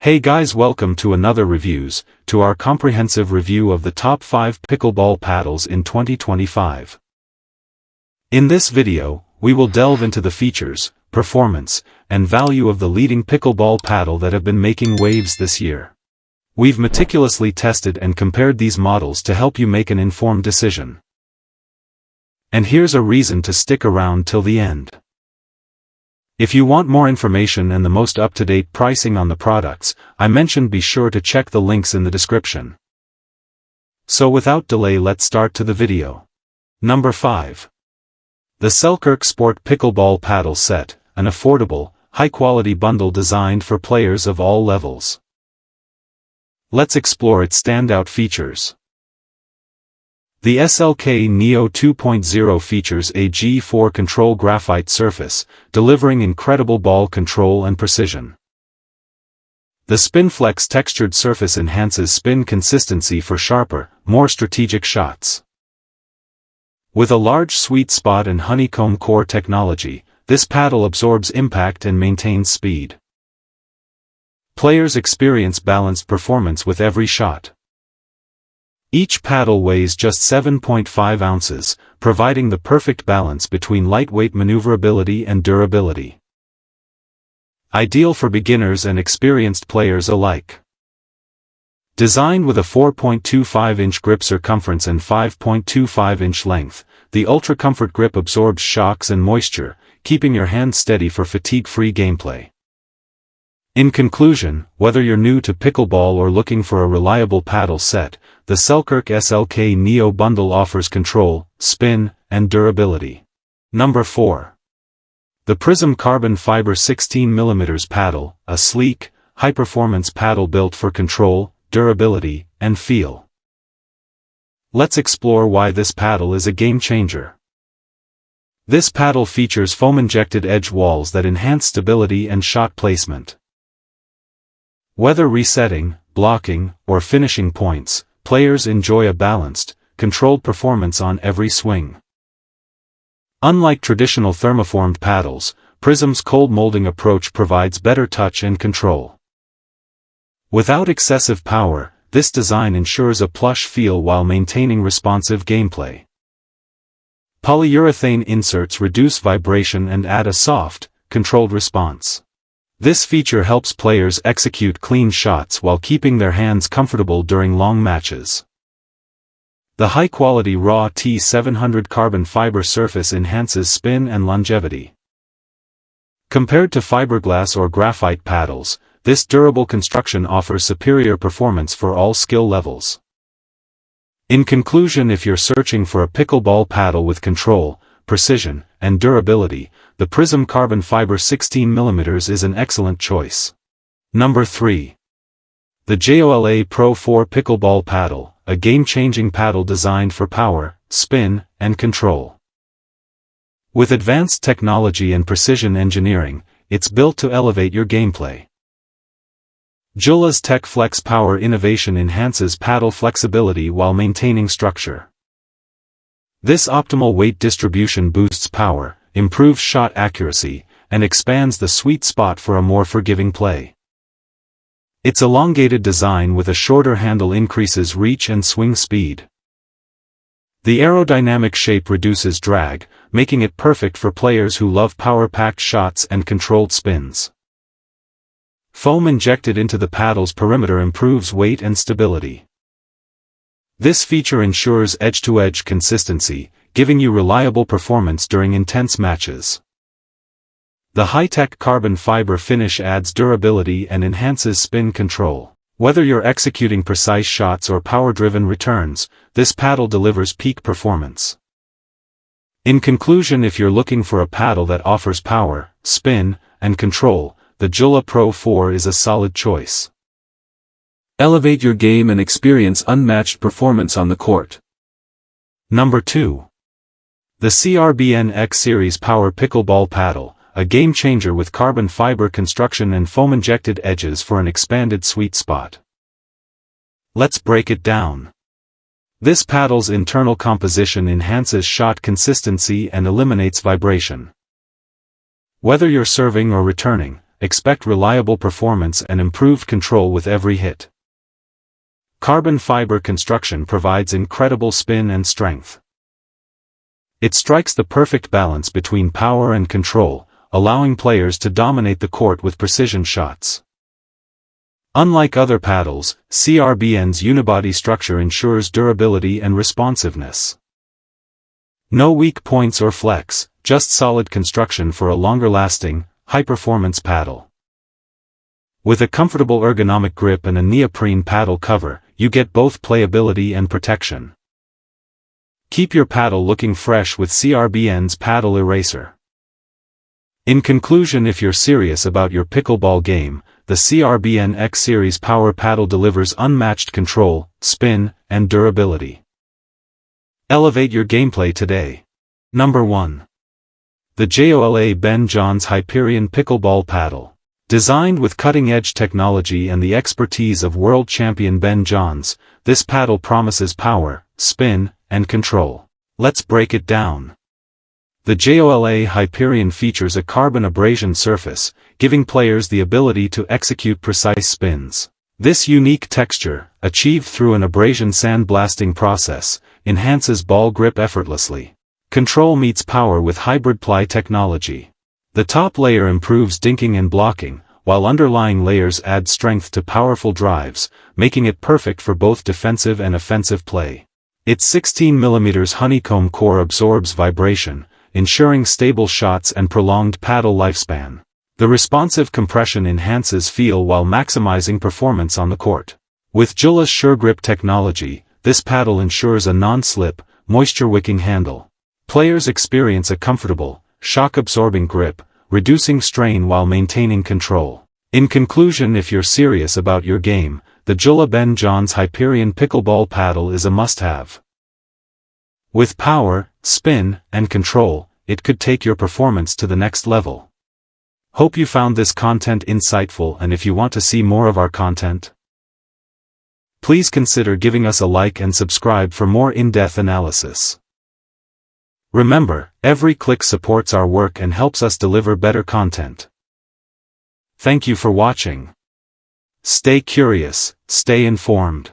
Hey guys, welcome to another reviews, to our comprehensive review of the top 5 pickleball paddles in 2025. In this video, we will delve into the features, performance, and value of the leading pickleball paddle that have been making waves this year. We've meticulously tested and compared these models to help you make an informed decision. And here's a reason to stick around till the end. If you want more information and the most up-to-date pricing on the products I mentioned, be sure to check the links in the description. So without delay, let's start to the video. Number 5. The Selkirk Sport Pickleball Paddle Set, an affordable, high-quality bundle designed for players of all levels. Let's explore its standout features. The SLK Neo 2.0 features a G4 control graphite surface, delivering incredible ball control and precision. The SpinFlex textured surface enhances spin consistency for sharper, more strategic shots. With a large sweet spot and honeycomb core technology, this paddle absorbs impact and maintains speed. Players experience balanced performance with every shot. Each paddle weighs just 7.5 ounces, providing the perfect balance between lightweight maneuverability and durability. Ideal for beginners and experienced players alike. Designed with a 4.25-inch grip circumference and 5.25-inch length, the Ultra Comfort grip absorbs shocks and moisture, keeping your hand steady for fatigue-free gameplay. In conclusion, whether you're new to pickleball or looking for a reliable paddle set, the Selkirk SLK Neo bundle offers control, spin, and durability. Number 4. The Prism Carbon Fiber 16mm paddle, a sleek, high-performance paddle built for control, durability, and feel. Let's explore why this paddle is a game-changer. This paddle features foam-injected edge walls that enhance stability and shot placement. Whether resetting, blocking, or finishing points, players enjoy a balanced, controlled performance on every swing. Unlike traditional thermoformed paddles, Prism's cold molding approach provides better touch and control. Without excessive power, this design ensures a plush feel while maintaining responsive gameplay. Polyurethane inserts reduce vibration and add a soft, controlled response. This feature helps players execute clean shots while keeping their hands comfortable during long matches. The high-quality raw T700 carbon fiber surface enhances spin and longevity. Compared to fiberglass or graphite paddles, this durable construction offers superior performance for all skill levels. In conclusion, if you're searching for a pickleball paddle with control, precision, and durability, the Prism Carbon Fiber 16mm is an excellent choice. Number 3. The JOOLA Pro 4 Pickleball Paddle, a game-changing paddle designed for power, spin, and control. With advanced technology and precision engineering, it's built to elevate your gameplay. JOOLA's Tech Flex Power innovation enhances paddle flexibility while maintaining structure. This optimal weight distribution boosts power, improves shot accuracy, and expands the sweet spot for a more forgiving play. Its elongated design with a shorter handle increases reach and swing speed. The aerodynamic shape reduces drag, making it perfect for players who love power-packed shots and controlled spins. Foam injected into the paddle's perimeter improves weight and stability. This feature ensures edge-to-edge consistency, giving you reliable performance during intense matches. The high-tech carbon fiber finish adds durability and enhances spin control. Whether you're executing precise shots or power-driven returns, this paddle delivers peak performance. In conclusion, if you're looking for a paddle that offers power, spin, and control, the JOOLA Pro 4 is a solid choice. Elevate your game and experience unmatched performance on the court. Number 2. The CRBN X Series Power Pickleball Paddle, a game-changer with carbon fiber construction and foam-injected edges for an expanded sweet spot. Let's break it down. This paddle's internal composition enhances shot consistency and eliminates vibration. Whether you're serving or returning, expect reliable performance and improved control with every hit. Carbon fiber construction provides incredible spin and strength. It strikes the perfect balance between power and control, allowing players to dominate the court with precision shots. Unlike other paddles, CRBN's unibody structure ensures durability and responsiveness. No weak points or flex, just solid construction for a longer-lasting, high-performance paddle. With a comfortable ergonomic grip and a neoprene paddle cover, you get both playability and protection. Keep your paddle looking fresh with CRBN's Paddle Eraser. In conclusion, if you're serious about your pickleball game, the CRBN X Series Power Paddle delivers unmatched control, spin, and durability. Elevate your gameplay today. Number 1. The JOOLA Ben Johns Hyperion Pickleball Paddle. Designed with cutting-edge technology and the expertise of world champion Ben Johns, this paddle promises power, spin, and control. Let's break it down. The JOOLA Hyperion features a carbon abrasion surface, giving players the ability to execute precise spins. This unique texture, achieved through an abrasion sandblasting process, enhances ball grip effortlessly. Control meets power with hybrid ply technology. The top layer improves dinking and blocking, while underlying layers add strength to powerful drives, making it perfect for both defensive and offensive play. Its 16 mm honeycomb core absorbs vibration, ensuring stable shots and prolonged paddle lifespan. The responsive compression enhances feel while maximizing performance on the court. With JOOLA's SureGrip technology, this paddle ensures a non-slip, moisture-wicking handle. Players experience a comfortable, shock-absorbing grip, reducing strain while maintaining control. In conclusion, if you're serious about your game, the JOOLA Ben Johns Hyperion Pickleball Paddle is a must-have. With power, spin, and control, it could take your performance to the next level. Hope you found this content insightful, and if you want to see more of our content, please consider giving us a like and subscribe for more in-depth analysis. Remember, every click supports our work and helps us deliver better content. Thank you for watching. Stay curious, stay informed.